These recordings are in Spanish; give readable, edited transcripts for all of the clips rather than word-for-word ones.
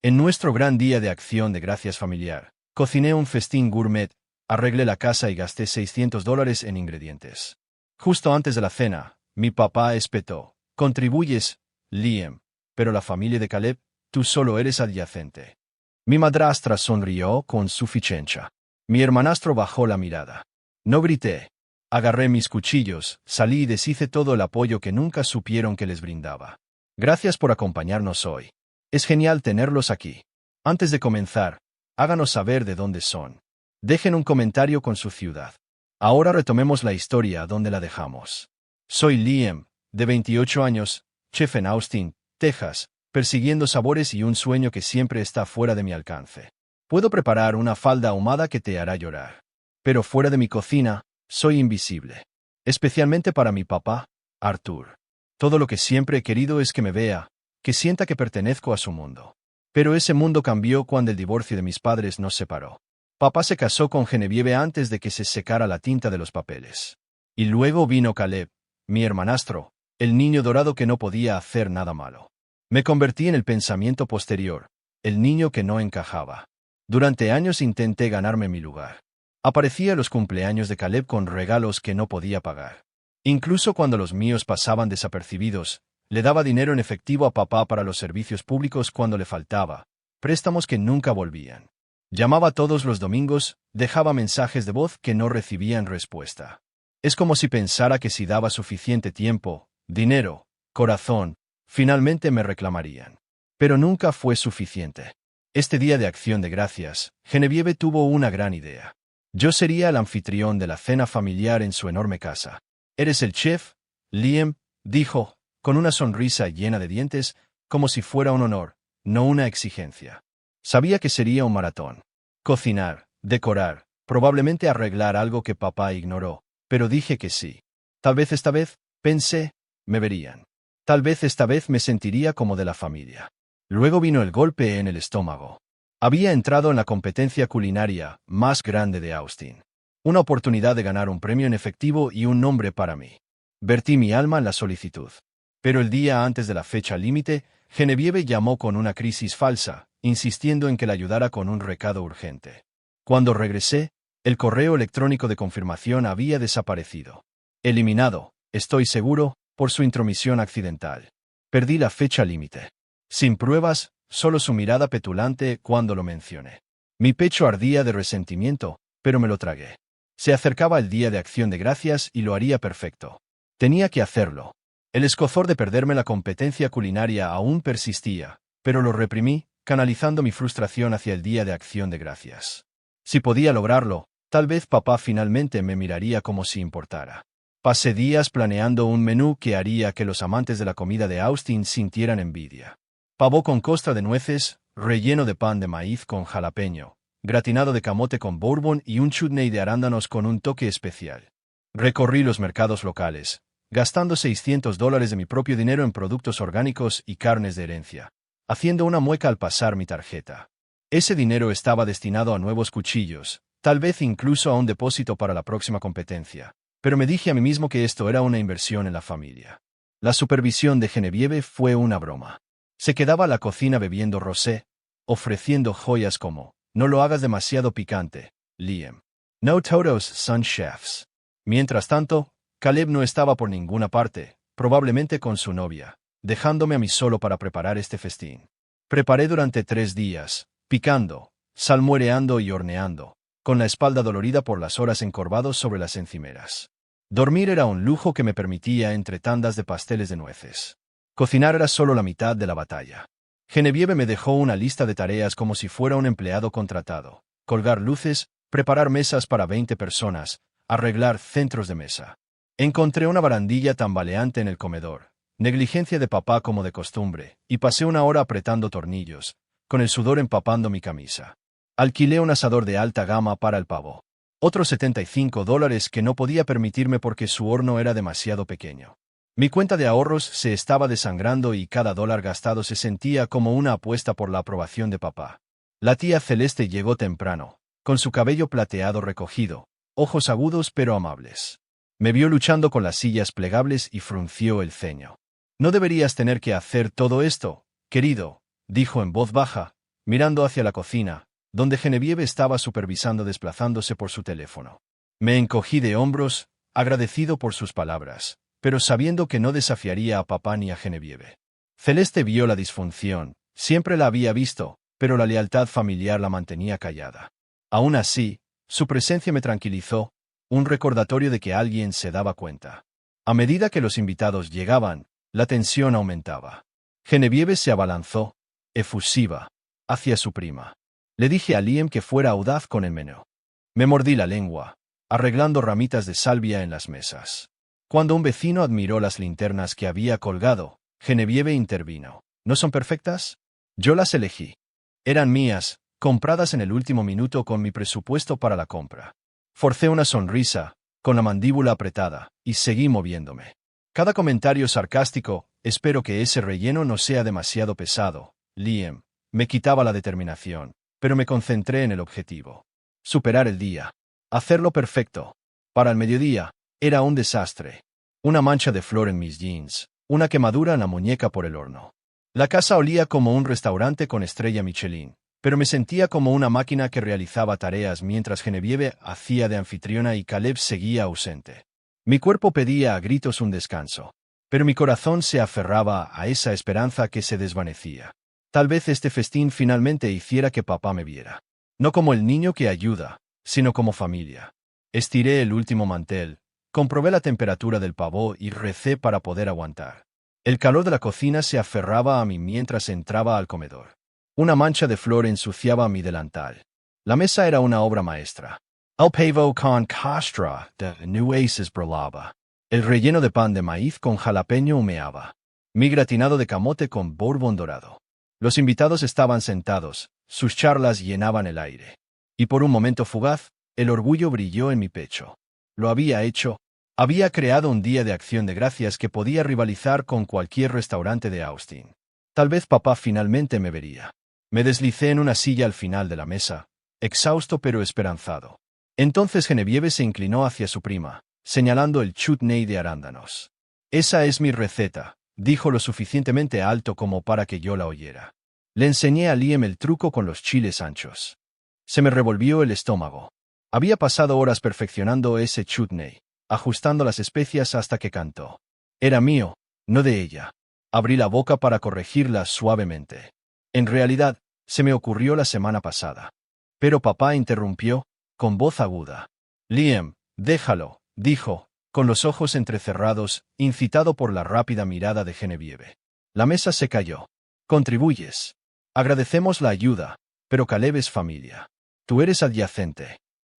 En nuestro gran día de acción de gracias familiar, cociné un festín gourmet, arreglé la casa y gasté $600 en ingredientes. Justo antes de la cena, mi papá espetó: «Contribuyes, Liam, pero la familia de Caleb, tú solo eres adyacente». Mi madrastra sonrió con suficiencia. Mi hermanastro bajó la mirada. No grité. Agarré mis cuchillos, salí y deshice todo el apoyo que nunca supieron que les brindaba. Gracias por acompañarnos hoy. Es genial tenerlos aquí. Antes de comenzar, háganos saber de dónde son. Dejen un comentario con su ciudad. Ahora retomemos la historia donde la dejamos. Soy Liam, de 28 años, chef en Austin, Texas, persiguiendo sabores y un sueño que siempre está fuera de mi alcance. Puedo preparar una falda ahumada que te hará llorar. Pero fuera de mi cocina, soy invisible. Especialmente para mi papá, Arthur. Todo lo que siempre he querido es que me vea, que sienta que pertenezco a su mundo. Pero ese mundo cambió cuando el divorcio de mis padres nos separó. Papá se casó con Genevieve antes de que se secara la tinta de los papeles. Y luego vino Caleb, mi hermanastro, el niño dorado que no podía hacer nada malo. Me convertí en el pensamiento posterior, el niño que no encajaba. Durante años intenté ganarme mi lugar. Aparecía a los cumpleaños de Caleb con regalos que no podía pagar. Incluso cuando los míos pasaban desapercibidos, le daba dinero en efectivo a papá para los servicios públicos cuando le faltaba, préstamos que nunca volvían. Llamaba todos los domingos, dejaba mensajes de voz que no recibían respuesta. Es como si pensara que si daba suficiente tiempo, dinero, corazón, finalmente me reclamarían. Pero nunca fue suficiente. Este día de acción de gracias, Genevieve tuvo una gran idea. Yo sería el anfitrión de la cena familiar en su enorme casa. «¿Eres el chef, Liam?», dijo, con una sonrisa llena de dientes, como si fuera un honor, no una exigencia. Sabía que sería un maratón. Cocinar, decorar, probablemente arreglar algo que papá ignoró, pero dije que sí. Tal vez esta vez, pensé, me verían. Tal vez esta vez me sentiría como de la familia. Luego vino el golpe en el estómago. Había entrado en la competencia culinaria más grande de Austin. Una oportunidad de ganar un premio en efectivo y un nombre para mí. Vertí mi alma en la solicitud. Pero el día antes de la fecha límite, Genevieve llamó con una crisis falsa, insistiendo en que la ayudara con un recado urgente. Cuando regresé, el correo electrónico de confirmación había desaparecido. Eliminado, estoy seguro, por su intromisión accidental. Perdí la fecha límite. Sin pruebas, solo su mirada petulante cuando lo mencioné. Mi pecho ardía de resentimiento, pero me lo tragué. Se acercaba el día de acción de gracias y lo haría perfecto. Tenía que hacerlo. El escozor de perderme la competencia culinaria aún persistía, pero lo reprimí, canalizando mi frustración hacia el día de acción de gracias. Si podía lograrlo, tal vez papá finalmente me miraría como si importara. Pasé días planeando un menú que haría que los amantes de la comida de Austin sintieran envidia. Pavo con costra de nueces, relleno de pan de maíz con jalapeño, gratinado de camote con bourbon y un chutney de arándanos con un toque especial. Recorrí los mercados locales, gastando $600 de mi propio dinero en productos orgánicos y carnes de herencia, haciendo una mueca al pasar mi tarjeta. Ese dinero estaba destinado a nuevos cuchillos, tal vez incluso a un depósito para la próxima competencia, pero me dije a mí mismo que esto era una inversión en la familia. La supervisión de Genevieve fue una broma. Se quedaba a la cocina bebiendo rosé, ofreciendo joyas como: «No lo hagas demasiado picante, Liam. No todos son chefs». Mientras tanto, Caleb no estaba por ninguna parte, probablemente con su novia, dejándome a mí solo para preparar este festín. Preparé durante 3 días, picando, salmuereando y horneando, con la espalda dolorida por las horas encorvados sobre las encimeras. Dormir era un lujo que me permitía entre tandas de pasteles de nueces. Cocinar era solo la mitad de la batalla. Genevieve me dejó una lista de tareas como si fuera un empleado contratado: colgar luces, preparar mesas para 20 personas, arreglar centros de mesa. Encontré una barandilla tambaleante en el comedor, negligencia de papá como de costumbre, y pasé una hora apretando tornillos, con el sudor empapando mi camisa. Alquilé un asador de alta gama para el pavo. Otros $75 que no podía permitirme porque su horno era demasiado pequeño. Mi cuenta de ahorros se estaba desangrando y cada dólar gastado se sentía como una apuesta por la aprobación de papá. La tía Celeste llegó temprano, con su cabello plateado recogido, ojos agudos pero amables. Me vio luchando con las sillas plegables y frunció el ceño. «No deberías tener que hacer todo esto, querido», dijo en voz baja, mirando hacia la cocina, donde Genevieve estaba supervisando desplazándose por su teléfono. Me encogí de hombros, agradecido por sus palabras, pero sabiendo que no desafiaría a papá ni a Genevieve. Celeste vio la disfunción, siempre la había visto, pero la lealtad familiar la mantenía callada. Aún así, su presencia me tranquilizó, un recordatorio de que alguien se daba cuenta. A medida que los invitados llegaban, la tensión aumentaba. Genevieve se abalanzó, efusiva, hacia su prima. Le dije a Liam que fuera audaz con el menú. Me mordí la lengua, arreglando ramitas de salvia en las mesas. Cuando un vecino admiró las linternas que había colgado, Genevieve intervino. ¿No son perfectas? Yo las elegí. Eran mías, compradas en el último minuto con mi presupuesto para la compra. Forcé una sonrisa, con la mandíbula apretada, y seguí moviéndome. Cada comentario sarcástico, espero que ese relleno no sea demasiado pesado, Liam, me quitaba la determinación, pero me concentré en el objetivo. Superar el día. Hacerlo perfecto. Para el mediodía, era un desastre. Una mancha de flor en mis jeans, una quemadura en la muñeca por el horno. La casa olía como un restaurante con estrella Michelin, pero me sentía como una máquina que realizaba tareas mientras Genevieve hacía de anfitriona y Caleb seguía ausente. Mi cuerpo pedía a gritos un descanso, pero mi corazón se aferraba a esa esperanza que se desvanecía. Tal vez este festín finalmente hiciera que papá me viera. No como el niño que ayuda, sino como familia. Estiré el último mantel, comprobé la temperatura del pavó y recé para poder aguantar. El calor de la cocina se aferraba a mí mientras entraba al comedor. Una mancha de flor ensuciaba mi delantal. La mesa era una obra maestra. El pavo con costra de nueces brillaba. El relleno de pan de maíz con jalapeño humeaba. Mi gratinado de camote con bourbon dorado. Los invitados estaban sentados, sus charlas llenaban el aire. Y por un momento fugaz, el orgullo brilló en mi pecho. Lo había hecho. Había creado un día de acción de gracias que podía rivalizar con cualquier restaurante de Austin. Tal vez papá finalmente me vería. Me deslicé en una silla al final de la mesa, exhausto pero esperanzado. Entonces Genevieve se inclinó hacia su prima, señalando el chutney de arándanos. Esa es mi receta, dijo lo suficientemente alto como para que yo la oyera. Le enseñé a Liam el truco con los chiles anchos. Se me revolvió el estómago. Había pasado horas perfeccionando ese chutney, ajustando las especias hasta que cantó. Era mío, no de ella. Abrí la boca para corregirla suavemente. En realidad, se me ocurrió la semana pasada. Pero papá interrumpió, con voz aguda. Liam, déjalo, dijo, con los ojos entrecerrados, incitado por la rápida mirada de Genevieve. La mesa se cayó. Contribuyes. Agradecemos la ayuda, pero Caleb es familia. Tú eres adyacente.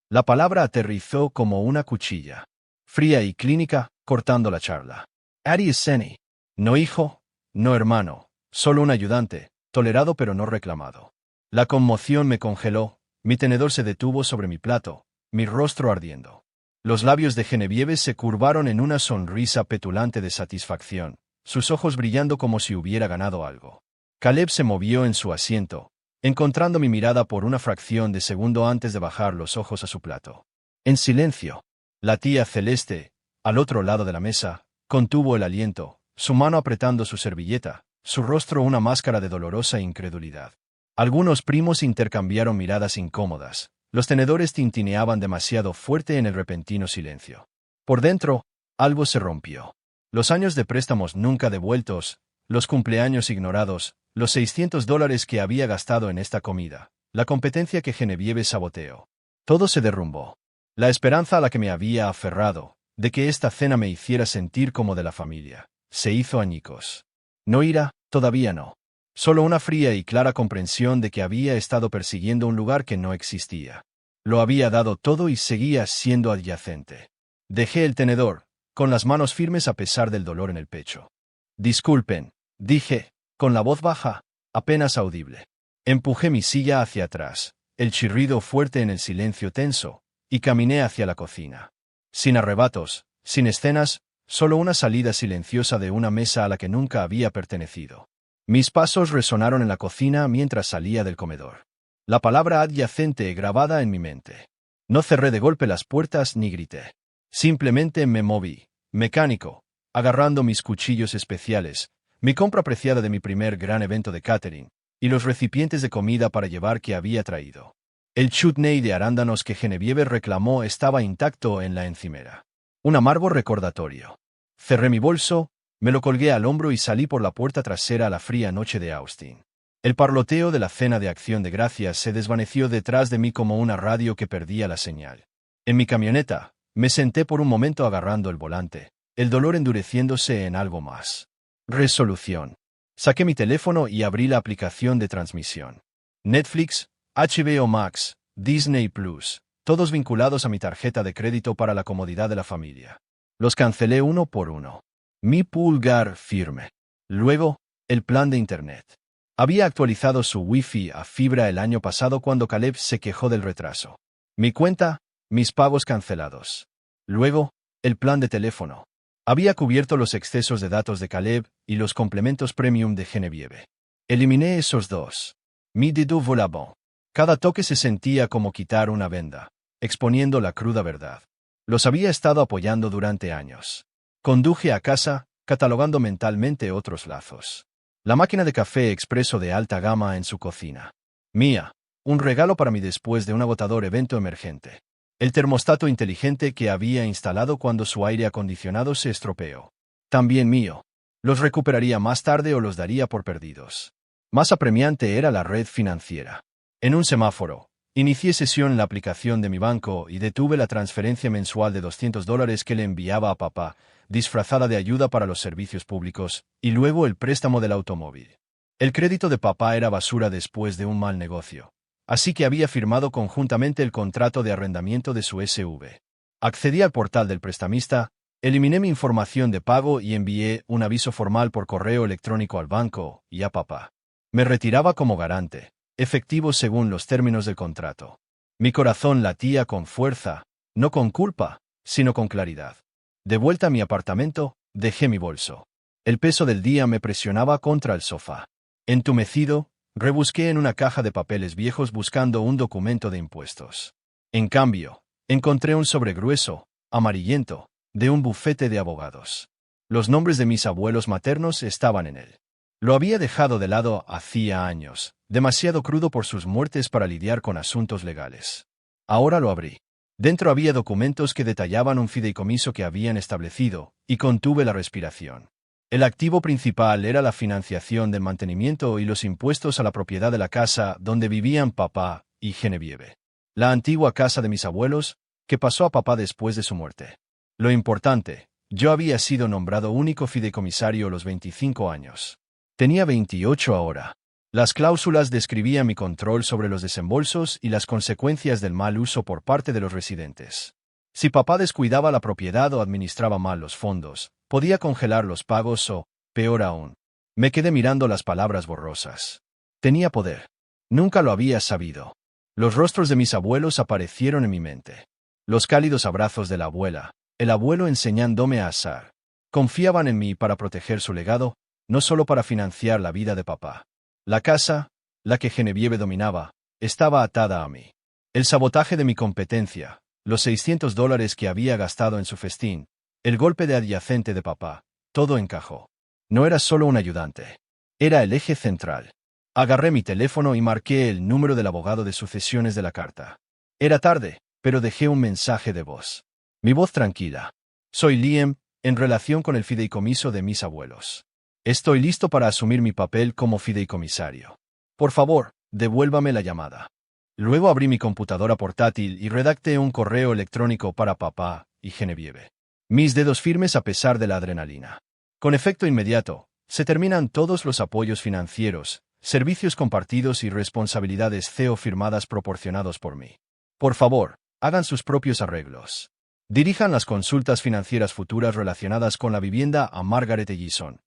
La palabra aterrizó como una cuchilla. Fría y clínica, cortando la charla. Addie es Senny. No hijo, no hermano, solo un ayudante, tolerado pero no reclamado. La conmoción me congeló, mi tenedor se detuvo sobre mi plato, mi rostro ardiendo. Los labios de Genevieve se curvaron en una sonrisa petulante de satisfacción, sus ojos brillando como si hubiera ganado algo. Caleb se movió en su asiento, encontrando mi mirada por una fracción de segundo antes de bajar los ojos a su plato. En silencio, la tía Celeste, al otro lado de la mesa, contuvo el aliento, su mano apretando su servilleta, su rostro una máscara de dolorosa incredulidad. Algunos primos intercambiaron miradas incómodas. Los tenedores tintineaban demasiado fuerte en el repentino silencio. Por dentro, algo se rompió. Los años de préstamos nunca devueltos, los cumpleaños ignorados, los $600 que había gastado en esta comida, la competencia que Genevieve saboteó. Todo se derrumbó. La esperanza a la que me había aferrado, de que esta cena me hiciera sentir como de la familia, se hizo añicos. No ira, todavía no. Solo una fría y clara comprensión de que había estado persiguiendo un lugar que no existía. Lo había dado todo y seguía siendo adyacente. Dejé el tenedor, con las manos firmes a pesar del dolor en el pecho. Disculpen, dije, con la voz baja, apenas audible. Empujé mi silla hacia atrás, el chirrido fuerte en el silencio tenso, y caminé hacia la cocina. Sin arrebatos, sin escenas, solo una salida silenciosa de una mesa a la que nunca había pertenecido. Mis pasos resonaron en la cocina mientras salía del comedor. La palabra adyacente grabada en mi mente. No cerré de golpe las puertas ni grité. Simplemente me moví, mecánico, agarrando mis cuchillos especiales, mi compra apreciada de mi primer gran evento de catering, y los recipientes de comida para llevar que había traído. El chutney de arándanos que Genevieve reclamó estaba intacto en la encimera. Un amargo recordatorio. Cerré mi bolso, me lo colgué al hombro y salí por la puerta trasera a la fría noche de Austin. El parloteo de la cena de Acción de Gracias se desvaneció detrás de mí como una radio que perdía la señal. En mi camioneta, me senté por un momento agarrando el volante, el dolor endureciéndose en algo más. Resolución. Saqué mi teléfono y abrí la aplicación de transmisión. Netflix, HBO Max, Disney Plus, todos vinculados a mi tarjeta de crédito para la comodidad de la familia. Los cancelé uno por uno. Mi pulgar firme. Luego, el plan de Internet. Había actualizado su Wi-Fi a fibra el año pasado cuando Caleb se quejó del retraso. Mi cuenta, mis pagos cancelados. Luego, el plan de teléfono. Había cubierto los excesos de datos de Caleb y los complementos premium de Genevieve. Eliminé esos dos. Mi dedo volaba. Cada toque se sentía como quitar una venda, exponiendo la cruda verdad. Los había estado apoyando durante años. Conduje a casa, catalogando mentalmente otros lazos. La máquina de café expreso de alta gama en su cocina. Mía, un regalo para mí después de un agotador evento emergente. El termostato inteligente que había instalado cuando su aire acondicionado se estropeó. También mío. Los recuperaría más tarde o los daría por perdidos. Más apremiante era la red financiera. En un semáforo, inicié sesión en la aplicación de mi banco y detuve la transferencia mensual de $200 que le enviaba a papá, disfrazada de ayuda para los servicios públicos, y luego el préstamo del automóvil. El crédito de papá era basura después de un mal negocio, así que había firmado conjuntamente el contrato de arrendamiento de su SV. Accedí al portal del prestamista, eliminé mi información de pago y envié un aviso formal por correo electrónico al banco y a papá. Me retiraba como garante, efectivo según los términos del contrato. Mi corazón latía con fuerza, no con culpa, sino con claridad. De vuelta a mi apartamento, dejé mi bolso. El peso del día me presionaba contra el sofá. Entumecido, rebusqué en una caja de papeles viejos buscando un documento de impuestos. En cambio, encontré un sobre grueso, amarillento, de un bufete de abogados. Los nombres de mis abuelos maternos estaban en él. Lo había dejado de lado hacía años, demasiado crudo por sus muertes para lidiar con asuntos legales. Ahora lo abrí. Dentro había documentos que detallaban un fideicomiso que habían establecido, y contuve la respiración. El activo principal era la financiación del mantenimiento y los impuestos a la propiedad de la casa donde vivían papá y Genevieve. La antigua casa de mis abuelos, que pasó a papá después de su muerte. Lo importante, yo había sido nombrado único fideicomisario a los 25 años. Tenía 28 ahora. Las cláusulas describían mi control sobre los desembolsos y las consecuencias del mal uso por parte de los residentes. Si papá descuidaba la propiedad o administraba mal los fondos, podía congelar los pagos o, peor aún, me quedé mirando las palabras borrosas. Tenía poder. Nunca lo había sabido. Los rostros de mis abuelos aparecieron en mi mente. Los cálidos abrazos de la abuela, el abuelo enseñándome a asar. Confiaban en mí para proteger su legado, no solo para financiar la vida de papá. La casa, la que Genevieve dominaba, estaba atada a mí. El sabotaje de mi competencia, los $600 que había gastado en su festín, el golpe de adyacente de papá, todo encajó. No era solo un ayudante. Era el eje central. Agarré mi teléfono y marqué el número del abogado de sucesiones de la carta. Era tarde, pero dejé un mensaje de voz. Mi voz tranquila. Soy Liam, en relación con el fideicomiso de mis abuelos. Estoy listo para asumir mi papel como fideicomisario. Por favor, devuélvame la llamada. Luego abrí mi computadora portátil y redacté un correo electrónico para papá y Genevieve. Mis dedos firmes a pesar de la adrenalina. Con efecto inmediato, se terminan todos los apoyos financieros, servicios compartidos y responsabilidades CEO firmadas proporcionados por mí. Por favor, hagan sus propios arreglos. Dirijan las consultas financieras futuras relacionadas con la vivienda a Margaret Ellison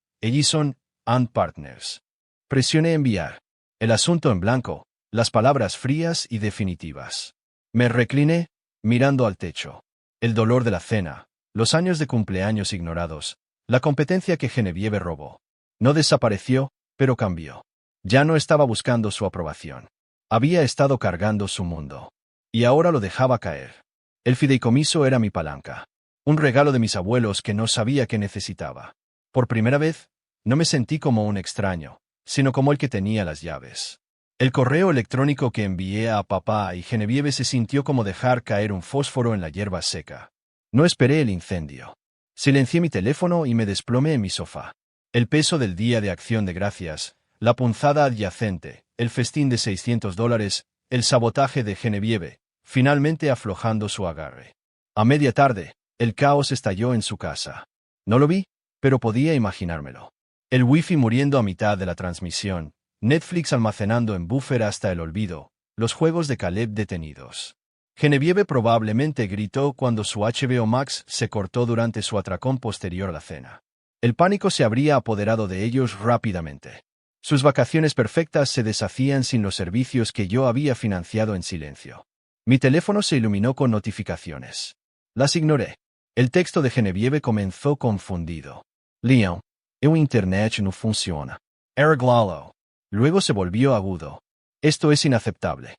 and Partners. Presioné enviar. El asunto en blanco, las palabras frías y definitivas. Me recliné, mirando al techo. El dolor de la cena, los años de cumpleaños ignorados, la competencia que Genevieve robó. No desapareció, pero cambió. Ya no estaba buscando su aprobación. Había estado cargando su mundo. Y ahora lo dejaba caer. El fideicomiso era mi palanca. Un regalo de mis abuelos que no sabía que necesitaba. Por primera vez, no me sentí como un extraño, sino como el que tenía las llaves. El correo electrónico que envié a papá y Genevieve se sintió como dejar caer un fósforo en la hierba seca. No esperé el incendio. Silencié mi teléfono y me desplomé en mi sofá. El peso del Día de Acción de Gracias, la punzada adyacente, el festín de $600, el sabotaje de Genevieve, finalmente aflojando su agarre. A media tarde, el caos estalló en su casa. No lo vi, pero podía imaginármelo. El wifi muriendo a mitad de la transmisión, Netflix almacenando en buffer hasta el olvido, los juegos de Caleb detenidos. Genevieve probablemente gritó cuando su HBO Max se cortó durante su atracón posterior a la cena. El pánico se habría apoderado de ellos rápidamente. Sus vacaciones perfectas se deshacían sin los servicios que yo había financiado en silencio. Mi teléfono se iluminó con notificaciones. Las ignoré. El texto de Genevieve comenzó confundido. Liam, el internet no funciona. Arreglalo. Luego se volvió agudo. Esto es inaceptable.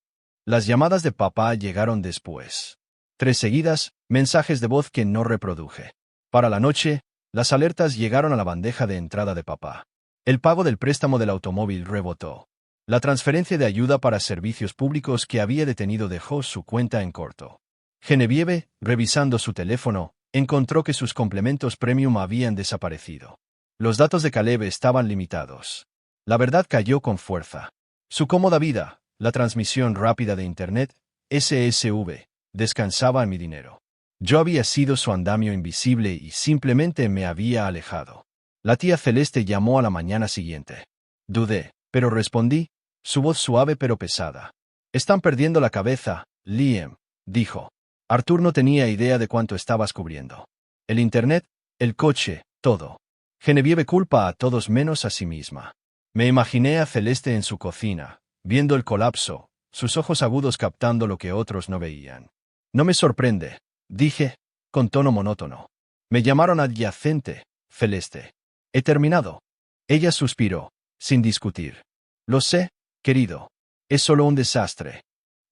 Las llamadas de papá llegaron después. 3 seguidas, mensajes de voz que no reproduje. Para la noche, las alertas llegaron a la bandeja de entrada de papá. El pago del préstamo del automóvil rebotó. La transferencia de ayuda para servicios públicos que había detenido dejó su cuenta en corto. Genevieve, revisando su teléfono, encontró que sus complementos premium habían desaparecido. Los datos de Caleb estaban limitados. La verdad cayó con fuerza. Su cómoda vida, la transmisión rápida de Internet, SSV, descansaba en mi dinero. Yo había sido su andamio invisible y simplemente me había alejado. La tía Celeste llamó a la mañana siguiente. Dudé, pero respondí, su voz suave pero pesada. Están perdiendo la cabeza, Liam, dijo. Arthur no tenía idea de cuánto estabas cubriendo. El Internet, el coche, todo. Genevieve culpa a todos menos a sí misma. Me imaginé a Celeste en su cocina, viendo el colapso, sus ojos agudos captando lo que otros no veían. No me sorprende, dije, con tono monótono. Me llamaron adyacente, Celeste. He terminado. Ella suspiró, sin discutir. Lo sé, querido. Es solo un desastre.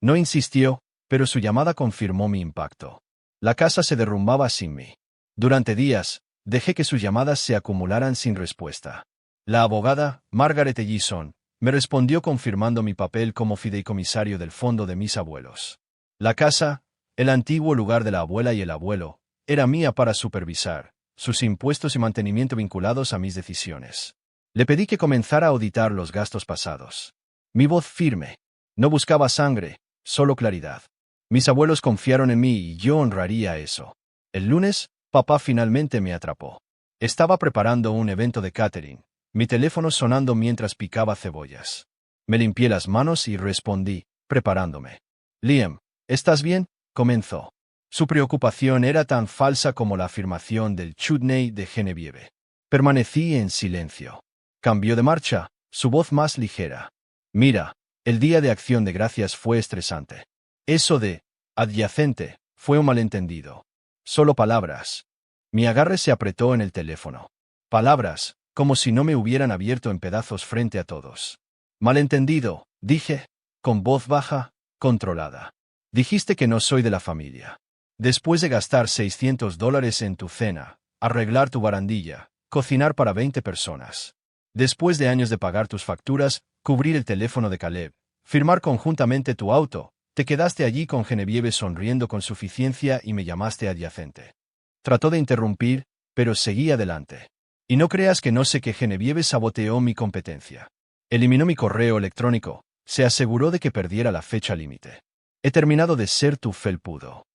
No insistió, pero su llamada confirmó mi impacto. La casa se derrumbaba sin mí. Durante días, dejé que sus llamadas se acumularan sin respuesta. La abogada, Margaret Ellison, me respondió confirmando mi papel como fideicomisario del fondo de mis abuelos. La casa, el antiguo lugar de la abuela y el abuelo, era mía para supervisar, sus impuestos y mantenimiento vinculados a mis decisiones. Le pedí que comenzara a auditar los gastos pasados. Mi voz firme. No buscaba sangre, solo claridad. Mis abuelos confiaron en mí y yo honraría eso. El lunes, papá finalmente me atrapó. Estaba preparando un evento de catering, mi teléfono sonando mientras picaba cebollas. Me limpié las manos y respondí, preparándome. Liam, ¿estás bien? Comenzó. Su preocupación era tan falsa como la afirmación del chutney de Genevieve. Permanecí en silencio. Cambió de marcha, su voz más ligera. Mira, el Día de Acción de Gracias fue estresante. Eso de adyacente fue un malentendido. Solo palabras. Mi agarre se apretó en el teléfono. Palabras, como si no me hubieran abierto en pedazos frente a todos. Malentendido, dije, con voz baja, controlada. Dijiste que no soy de la familia. Después de gastar $600 en tu cena, arreglar tu barandilla, cocinar para 20 personas. Después de años de pagar tus facturas, cubrir el teléfono de Caleb, firmar conjuntamente tu auto, te quedaste allí con Genevieve sonriendo con suficiencia y me llamaste adyacente. Trató de interrumpir, pero seguí adelante. Y no creas que no sé que Genevieve saboteó mi competencia. Eliminó mi correo electrónico, se aseguró de que perdiera la fecha límite. He terminado de ser tu felpudo.